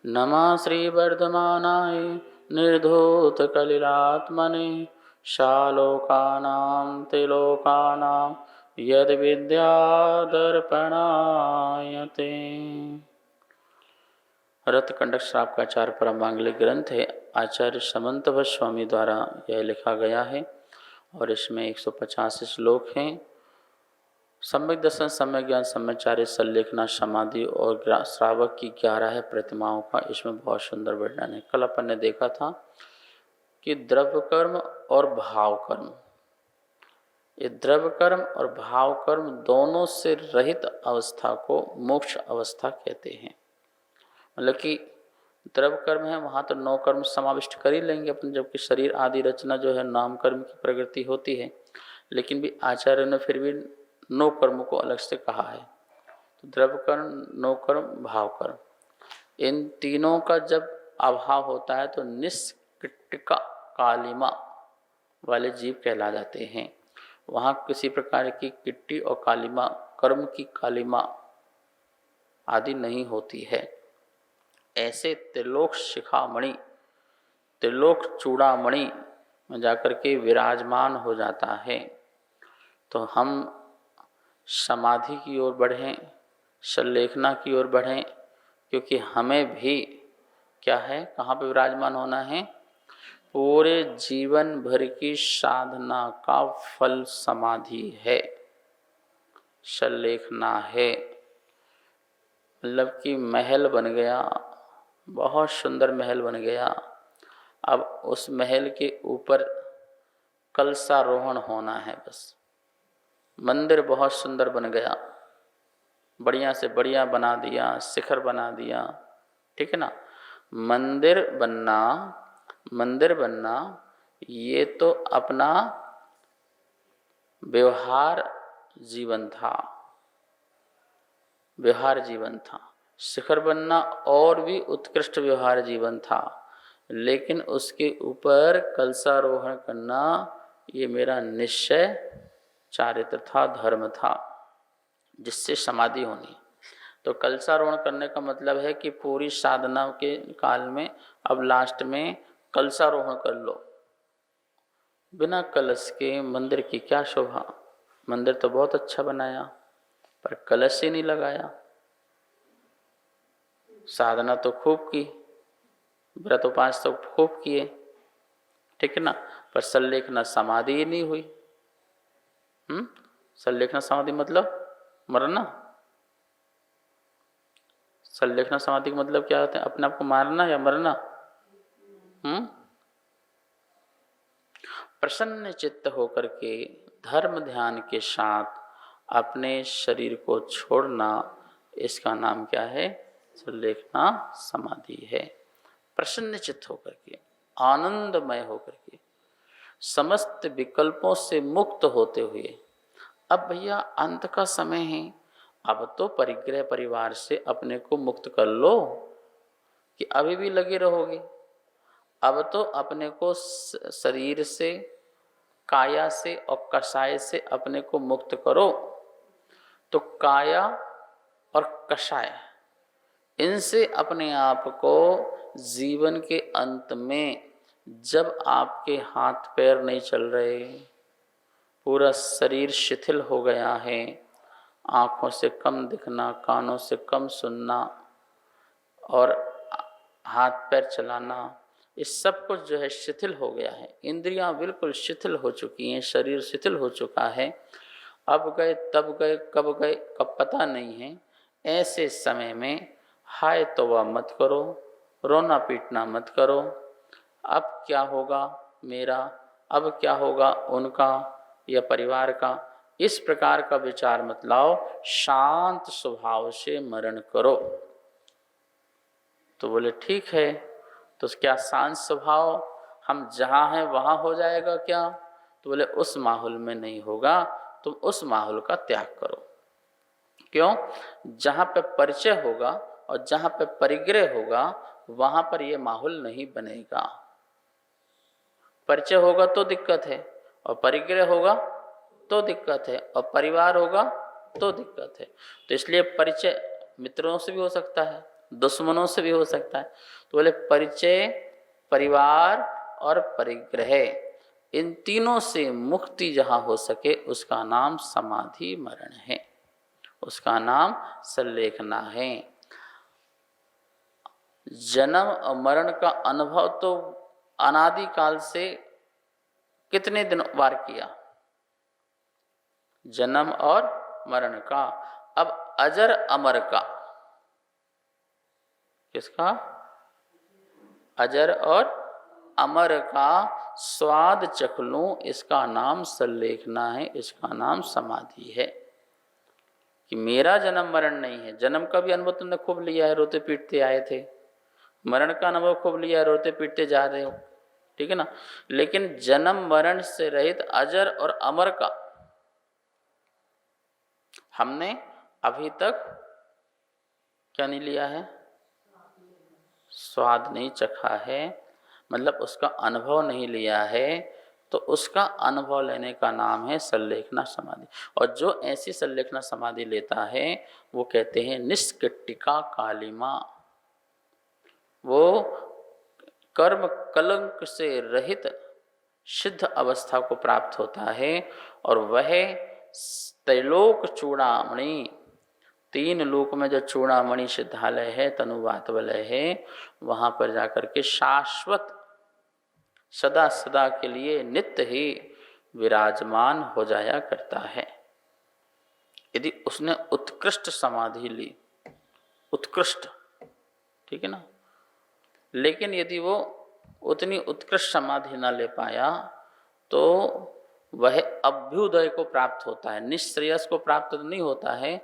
नमः श्रीवर्धमानाय निर्धूतकलिलात्मने शालोकानां त्रिलोकानां यद्विद्यादर्पणायते। रत्नकंडक श्राप का चार परम मांगलिक ग्रंथ है। आचार्य समंत स्वामी द्वारा यह लिखा गया है और इसमें 150 श्लोक हैं। सम्यक दर्शन, सम्यक ज्ञान, सम्यचार्य, सल्लेखना, समाधि और श्रावक की 11 है प्रतिमाओं का इसमें बहुत सुंदर वर्णन है। कल अपन ने देखा था कि द्रव्य कर्म और भाव कर्म, ये द्रव्य कर्म और भाव कर्म दोनों से रहित अवस्था को मोक्ष अवस्था कहते हैं। मतलब कि द्रव्य कर्म है वहाँ तो 9 कर्म समाविष्ट कर ही लेंगे अपन, जबकि शरीर आदि रचना जो है नाम कर्म की प्रवृत्ति होती है, लेकिन भी आचार्य ने फिर भी 9 कर्मों को अलग से कहा है। तो द्रव्य कर्म, 9 कर्म, भाव कर्म, इन तीनों का जब अभाव होता है तो निष्कृतिका कालिमा वाले जीव कहला जाते हैं। वहाँ किसी प्रकार की किट्टी और कालिमा, कर्म की कालिमा आदि नहीं होती है। ऐसे त्रिलोक शिखामणि, त्रिलोक चूड़ामणि में जाकर के विराजमान हो जाता है। तो हम समाधि की ओर बढ़ें, सल्लेखना की ओर बढ़ें, क्योंकि हमें भी क्या है, कहाँ पे विराजमान होना है? पूरे जीवन भर की साधना का फल समाधि है, सल्लेखना है। मतलब कि महल बन गया, बहुत सुंदर महल बन गया। अब उस महल के ऊपर कलशारोहण होना है बस। मंदिर बहुत सुंदर बन गया, बढ़िया से बढ़िया बना दिया, शिखर बना दिया, ठीक है ना। मंदिर बनना ये तो अपना व्यवहार जीवन था, व्यवहार जीवन था। शिखर बनना और भी उत्कृष्ट व्यवहार जीवन था, लेकिन उसके ऊपर कलशारोहण करना ये मेरा निश्चय चारित्र था, धर्म था, जिससे समाधि होनी। तो कलशारोहण करने का मतलब है कि पूरी साधना के काल में अब लास्ट में कलशारोहण कर लो। बिना कलश के मंदिर की क्या शोभा। मंदिर तो बहुत अच्छा बनाया पर कलश ही नहीं लगाया। साधना तो खूब की, व्रत उपास तो खूब किए, ठीक है ना, पर सल्लेखना समाधि ही नहीं हुई। सल्लेखना समाधि मतलब मरना। सल्लेखना समाधि का मतलब क्या होता है? अपने आप को मारना या मरना। प्रसन्न चित्त होकर के धर्म ध्यान के साथ अपने शरीर को छोड़ना, इसका नाम क्या है? सल्लेखना समाधि है। प्रसन्न चित्त होकर के, आनंदमय होकर के, समस्त विकल्पों से मुक्त होते हुए। अब भैया अंत का समय है, अब तो परिग्रह परिवार से अपने को मुक्त कर लो कि अभी भी लगे रहोगे। अब तो अपने को शरीर से, काया से और कषाय से अपने को मुक्त करो। तो काया और कषाय, इनसे अपने आप को जीवन के अंत में, जब आपके हाथ पैर नहीं चल रहे, पूरा शरीर शिथिल हो गया है, आँखों से कम दिखना, कानों से कम सुनना और हाथ पैर चलाना, इस सब कुछ जो है शिथिल हो गया है। इंद्रियां बिल्कुल शिथिल हो चुकी हैं, शरीर शिथिल हो चुका है। अब गए तब गए, कब गए कब पता नहीं है। ऐसे समय में हाय तौबा मत करो, रोना पीटना मत करो। अब क्या होगा मेरा, अब क्या होगा उनका या परिवार का, इस प्रकार का विचार मत लाओ। शांत स्वभाव से मरण करो। तो बोले ठीक है, तो क्या शांत स्वभाव हम जहाँ हैं वहाँ हो जाएगा क्या? तो बोले उस माहौल में नहीं होगा, तुम उस माहौल का त्याग करो। क्यों? जहाँ पे परिचय होगा और जहाँ पे परिग्रह होगा वहाँ पर ये माहौल नहीं बनेगा। परिचय होगा तो दिक्कत है, और परिग्रह होगा तो दिक्कत है, और परिवार होगा तो दिक्कत है। तो इसलिए परिचय मित्रों से भी हो सकता है, दुश्मनों से भी हो सकता है। तो बोले परिचय, परिवार और परिग्रह, इन तीनों से मुक्ति जहाँ हो सके उसका नाम समाधि मरण है, उसका नाम संलेखना है। जन्म और मरण का अनुभव तो अनादि काल से कितने दिन बार किया, जन्म और मरण का। अब अजर अमर का, किसका? अजर और अमर का स्वाद चख लूं, इसका नाम संलेखना है, इसका नाम समाधि है। कि मेरा जन्म मरण नहीं है। जन्म का भी अनुभव तुमने खूब लिया है, रोते पीटते आए थे, मरण का अनुभव खूब लिया है, रोते पीटते जा रहे हो, ठीक है ना। लेकिन जन्म मरण से रहित अजर और अमर का हमने अभी तक क्या नहीं लिया है? स्वाद नहीं चखा है, मतलब उसका अनुभव नहीं लिया है। तो उसका अनुभव लेने का नाम है संलेखना समाधि। और जो ऐसी संलेखना समाधि लेता है वो कहते हैं निष्कृष्टिका कालिमा, वो कर्म कलंक से रहित सिद्ध अवस्था को प्राप्त होता है। और वह त्रैलोक चूड़ामणि, तीन लोक में जो चूड़ामणि सिद्धालय है, तनुवातवलय है, वहाँ पर जाकर के शाश्वत सदा सदा के लिए नित्य ही विराजमान हो जाया करता है। यदि उसने उत्कृष्ट समाधि ली, उत्कृष्ट, ठीक है ना। लेकिन यदि वो उतनी उत्कृष्ट समाधि न ले पाया तो वह अभ्युदय को प्राप्त होता है। निःश्रेयस को प्राप्त तो नहीं होता है,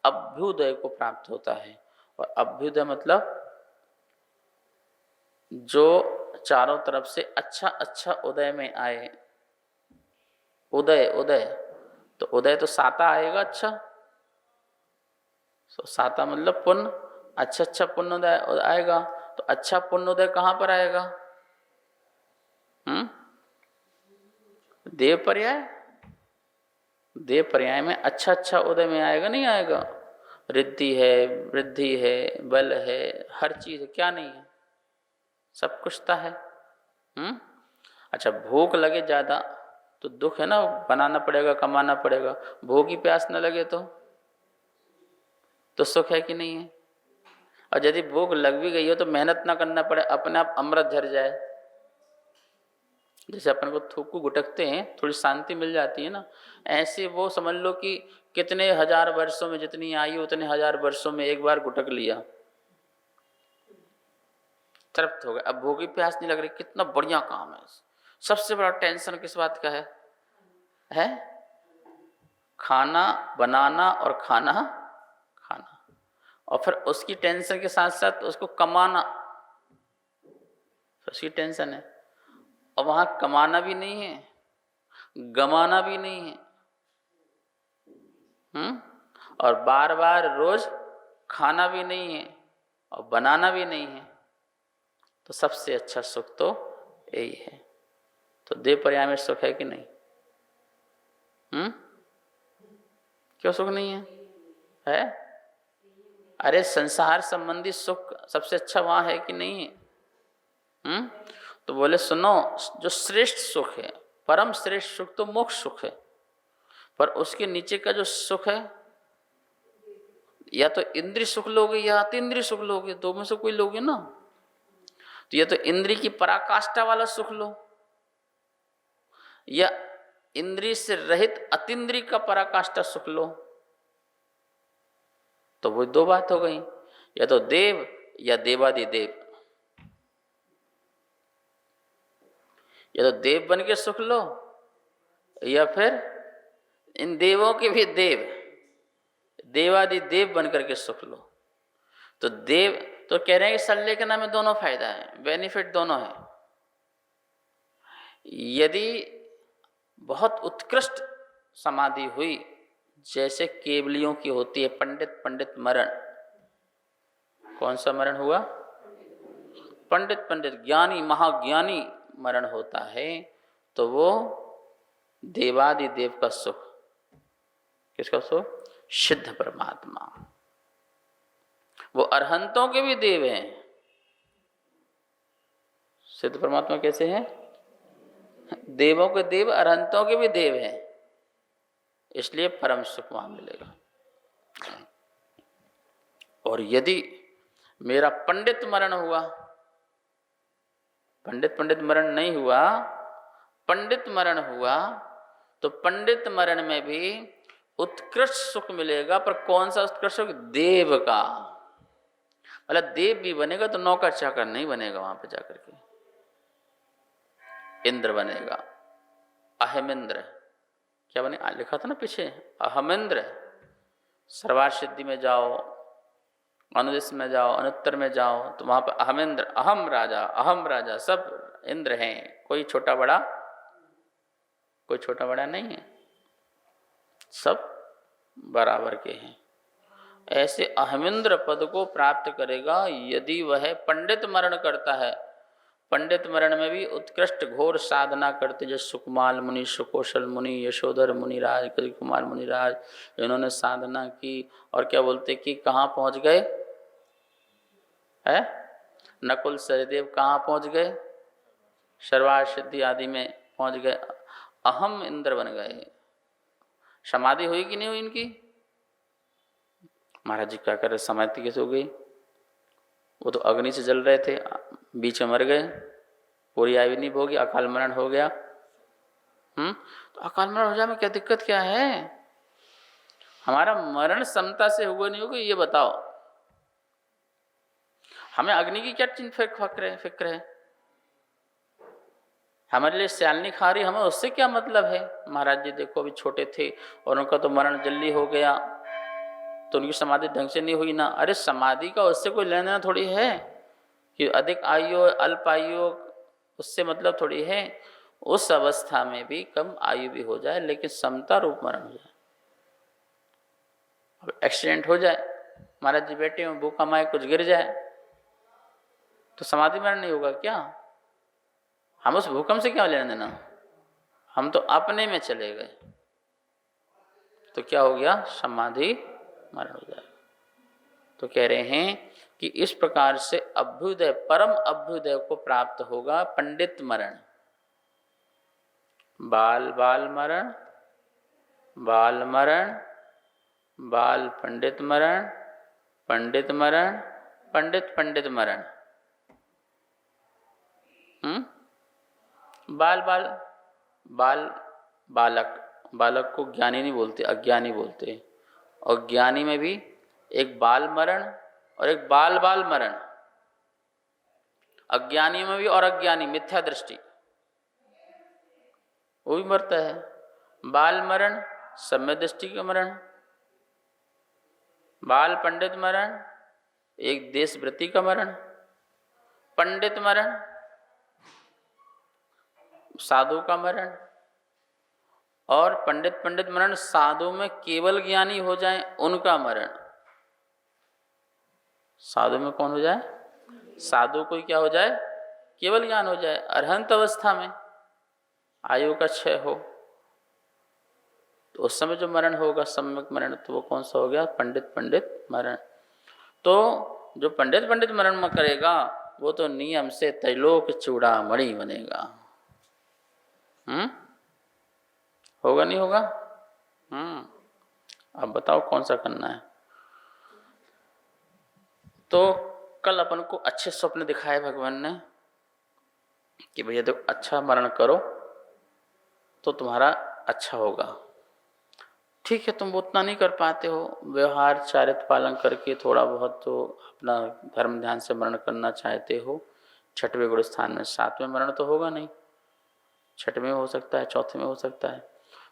अभ्युदय को प्राप्त होता है। और अभ्युदय मतलब जो चारों तरफ से अच्छा अच्छा उदय में आए। उदय, उदय तो उदय तो साता आएगा अच्छा, तो साता मतलब पुण्य, अच्छा अच्छा पुण्योदय आएगा। तो अच्छा पुण्योदय कहाँ पर आएगा? देव पर्याय, देव पर्याय में अच्छा अच्छा उदय में आएगा, नहीं आएगा? रिद्धि है, वृद्धि है, बल है, हर चीज है, क्या नहीं है? सब कुछ तो है। अच्छा, भूख लगे ज्यादा तो दुख है ना, बनाना पड़ेगा, कमाना पड़ेगा। भूख की प्यास न लगे तो सुख है कि नहीं है? और यदि भूख लग भी गई हो तो मेहनत ना करना पड़े, अपने आप अमृत झर जाए। जैसे अपन को थूकू गुटकते हैं, थोड़ी शांति मिल जाती है ना, ऐसे वो समझ लो कि कितने हजार वर्षों में जितनी आयु उतने हजार वर्षों में एक बार गुटक लिया, तृप्त हो गए। अब भूखी प्यास नहीं लग रही, कितना बढ़िया काम है। सबसे बड़ा टेंशन किस बात का है? खाना बनाना और खाना खाना, और फिर उसकी टेंशन के साथ साथ उसको कमाना, उसकी टेंशन है। और वहां कमाना भी नहीं है, गमाना भी नहीं है। और बार बार रोज खाना भी नहीं है और बनाना भी नहीं है। तो सबसे अच्छा सुख तो यही है। तो देव पर्याय में सुख है कि नहीं? क्यों सुख नहीं है? अरे संसार संबंधी सुख सबसे अच्छा वहां है कि नहीं है? तो बोले सुनो, जो श्रेष्ठ सुख है, परम श्रेष्ठ सुख तो मोक्ष सुख है। पर उसके नीचे का जो सुख है, या तो इंद्रिय सुख लोगे या अतीन्द्रिय सुख लोगे, दो में से कोई लोगे ना। तो या तो इंद्रिय की पराकाष्ठा वाला सुख लो, या इंद्रिय से रहित अतीन्द्रिय का पराकाष्ठा सुख लो। तो वो दो बात हो गई, या तो देव या देवादिदेव। या तो देव बन के सुख लो, या फिर इन देवों के भी देव, देवादिदेव बन करके सुख लो। तो देव तो कह रहे हैं कि संलेखना में दोनों फायदा है, बेनिफिट दोनों है। यदि बहुत उत्कृष्ट समाधि हुई, जैसे केवलियों की होती है, पंडित मरण। कौन सा मरण हुआ? पंडित ज्ञानी महाज्ञानी मरण होता है। तो वो देवादिदेव का सुख, किसका सुख? सिद्ध परमात्मा। वो अरहंतों के भी देव हैं। सिद्ध परमात्मा कैसे हैं? देवों के देव, अरहंतों के भी देव हैं, इसलिए परम सुख वहां मिलेगा। और यदि मेरा पंडित मरण हुआ, पंडित मरण नहीं हुआ, पंडित मरण हुआ, तो पंडित मरण में भी उत्कृष्ट सुख मिलेगा। पर कौन सा उत्कृष्ट सुख? देव का। मतलब देव भी बनेगा तो नौकर चाकर नहीं बनेगा, वहां पे जाकर के इंद्र बनेगा, अहमिंद्र। क्या बने? लिखा था ना पीछे, अहमिंद्र। सर्वार सिद्धि में जाओ, अनुदेश में जाओ, अनुत्तर में जाओ, तो वहां पर अहमिंद्र, अहम राजा, सब इंद्र हैं। कोई छोटा बड़ा नहीं है, सब बराबर के हैं। ऐसे अहमिंद्र पद को प्राप्त करेगा यदि वह पंडित मरण करता है। पंडित मरण में भी उत्कृष्ट घोर साधना करते, जैसे सुकुमाल मुनि, सुकौशल मुनि, यशोधर मुनिराज, कुमार मुनिराज, इन्होंने साधना की और क्या बोलते कि कहाँ पहुँच गए है? नकुल सहदेव कहाँ पहुँच गए? सर्वार सिद्धि आदि में पहुँच गए, अहम इंद्र बन गए। समाधि हुई कि नहीं हुई इनकी? महाराज जी क्या कर रहे, समाधि कैसे हो गई? वो तो अग्नि से जल रहे थे, बीच में मर गए, पूरी आयु नहीं भोगी, अकाल मरण हो गया। तो अकाल मरण हो जाए में क्या दिक्कत क्या है? हमारा मरण समता से हुआ नहीं होगा, ये बताओ। हमें अग्नि की क्या फिक्र है? हमारे लिए सियालनी खा रही, हमें उससे क्या मतलब है? महाराज जी देखो अभी छोटे थे और उनका तो मरण जल्दी हो गया, तो उनकी समाधि ढंग से नहीं हुई ना। अरे समाधि का उससे कोई लेना देना थोड़ी है कि अधिक आयु अल्प आयु, उससे मतलब थोड़ी है। उस अवस्था में भी कम आयु भी हो जाए लेकिन समता रूप मरण हो जाए। अब एक्सीडेंट हो जाए, महाराज जी बैठे में भूखा माए कुछ गिर जाए, तो समाधि मरण नहीं होगा क्या? हम उस भूकंप से क्या लेना देना? हम तो अपने में चले गए, तो क्या हो गया? समाधि मरण हो जाए। तो कह रहे हैं कि इस प्रकार से अभ्युदय, परम अभ्युदय को प्राप्त होगा पंडित मरण। बाल मरण, बाल मरण, बाल पंडित मरण, पंडित मरण, पंडित मरण। बालक को ज्ञानी नहीं बोलते, अज्ञानी बोलते। और ज्ञानी में भी एक बाल मरण और एक बाल मरण। अज्ञानी में भी और अज्ञानी, मिथ्या दृष्टि, वो भी मरता है। बाल मरण सम्यक दृष्टि का मरण, बाल पंडित मरण एक देश वृत्ति का मरण, पंडित मरण साधु का मरण, और पंडित मरण साधु में केवल ज्ञानी हो जाए उनका मरण। साधु में कौन हो जाए? साधु को क्या हो जाए? केवल ज्ञान हो जाए, अरहंत अवस्था में आयु का क्षय हो, तो उस समय जो मरण होगा सम्यक मरण, तो वो कौन सा हो गया? पंडित मरण। तो जो पंडित मरण में करेगा वो तो नियम से त्रैलोक चूड़ामणि बनेगा। होगा नहीं होगा? अब बताओ कौन सा करना है। तो कल अपन को अच्छे स्वप्न दिखाए भगवान ने कि भैया देखो अच्छा मरण करो तो तुम्हारा अच्छा होगा। ठीक है, तुम उतना नहीं कर पाते हो, व्यवहार चारित्र पालन करके थोड़ा बहुत तो अपना धर्म ध्यान से मरण करना चाहते हो। छठवें गुण स्थान में, सातवें मरण तो होगा नहीं, छठवें हो सकता है, चौथे में हो सकता है।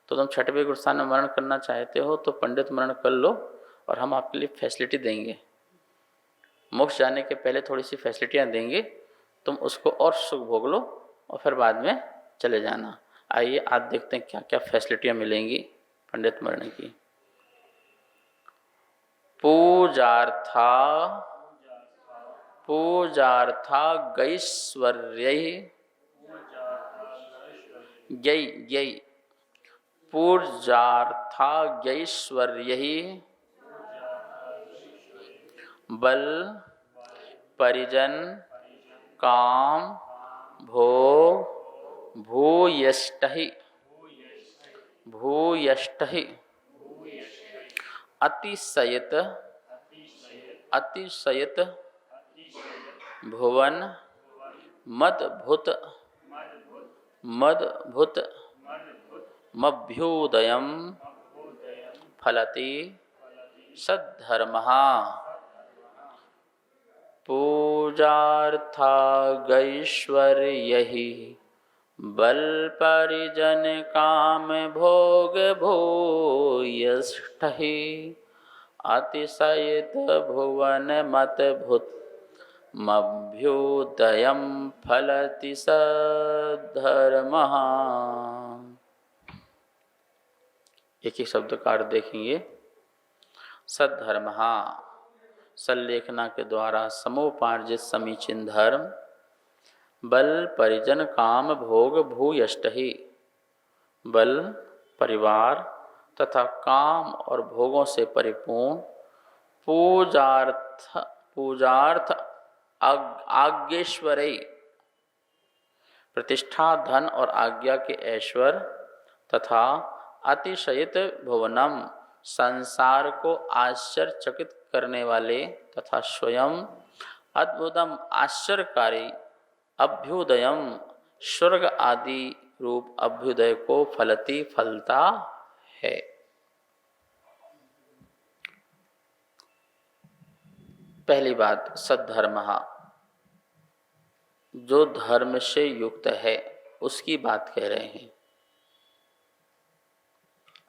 तो तुम छठवें गुण स्थान में मरण करना चाहते हो तो पंडित मरण कर लो और हम आपके लिए फैसिलिटी देंगे। मोक्ष जाने के पहले थोड़ी सी फैसिलिटियाँ देंगे, तुम उसको और सुख भोग लो और फिर बाद में चले जाना। आइए आज देखते हैं क्या क्या फैसिलिटियाँ मिलेंगी पंडित मरण की। पूजार्था गैश्वर्य पूजार्था गैश्वर्य बल परिजन काम भोग भूयष्टहि भूयष्टहि अतिशयत अतिशयत भुवन मदभुत मदभुत मभ्युदयम फलति सद्धर्मः पूजार्थागैश्वर्यहि बल परिजन काम भोग भूयष्टहि अतिशयित भुवन मतभुत मभ्युदयम फलति सद्धर्मः। एक ही शब्द का अर्थ देखेंगे। सद्धर्मः सल्लेखना के द्वारा समोपार्जित समीचीन धर्म, बल परिजन काम भोग भूयष्टहि बल परिवार तथा काम और भोगों से परिपूर्ण, पूजार्थ आज्ञेश्वरी प्रतिष्ठा धन और आज्ञा के ऐश्वर्य तथा अतिशयित भुवनम संसार को आश्चर्यचकित करने वाले तथा स्वयं अद्भुतम आश्चर्यकारी अभ्युदयम स्वर्ग आदि रूप अभ्युदय को फलती फलता है। पहली बात सद्धर्मः जो धर्म से युक्त है उसकी बात कह रहे हैं।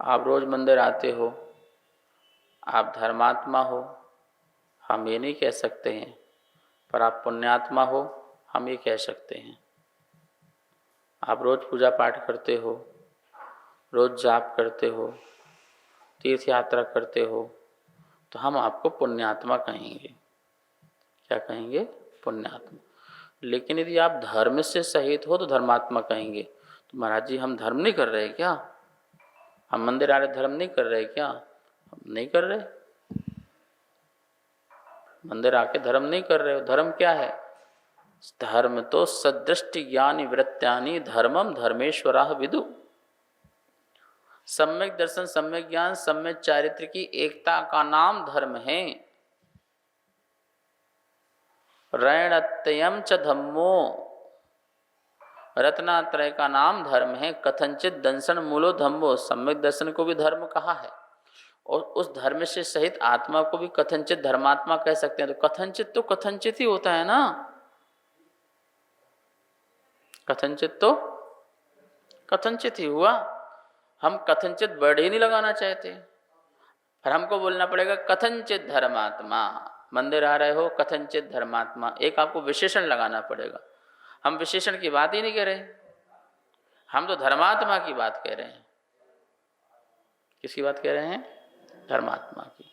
आप रोज मंदिर आते हो, आप धर्मात्मा हो, हम ये नहीं कह सकते हैं, पर आप पुण्यात्मा हो हम ये कह सकते हैं। आप रोज पूजा पाठ करते हो, रोज जाप करते हो, तीर्थ यात्रा करते हो, तो हम आपको पुण्यात्मा कहेंगे। क्या कहेंगे? पुण्यात्मा। लेकिन यदि आप धर्म से सहित हो तो धर्मात्मा कहेंगे। तो महाराज जी हम धर्म नहीं कर रहे क्या? हम मंदिर आ रहे धर्म नहीं कर रहे क्या? हम नहीं कर रहे। मंदिर आके धर्म नहीं कर रहे हो। धर्म क्या है? धर्म तो सदृष्टि ज्ञानी वृत्त्यानि धर्मम धर्मेश्वराः विदु। सम्यक दर्शन, सम्यक ज्ञान, सम्यक चारित्र की एकता का नाम धर्म है। रैणत्ययम च धम्मो, रत्नात्रय का नाम धर्म है। कथंचित दंसन मूलो धम्मो, सम्यक दर्शन को भी धर्म कहा है और उस धर्म से सहित आत्मा को भी कथंचित धर्मात्मा कह सकते हैं। तो कथंचित ही होता है ना। कथंचित तो कथंचित ही हुआ। हम कथंचित वर्ड ही नहीं लगाना चाहते, पर हमको बोलना पड़ेगा कथंचित धर्मात्मा। मंदिर आ रहे हो, कथंचित धर्मात्मा, एक आपको विशेषण लगाना पड़ेगा। हम विशेषण की बात ही नहीं कर रहे, हम तो धर्मात्मा की बात कह रहे हैं। किसकी बात कह रहे हैं? धर्मात्मा की।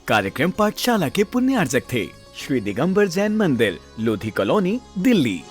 कार्यक्रम पाठशाला के पुण्यार्जक थे श्री दिगंबर जैन मंदिर, लोधी कॉलोनी, दिल्ली।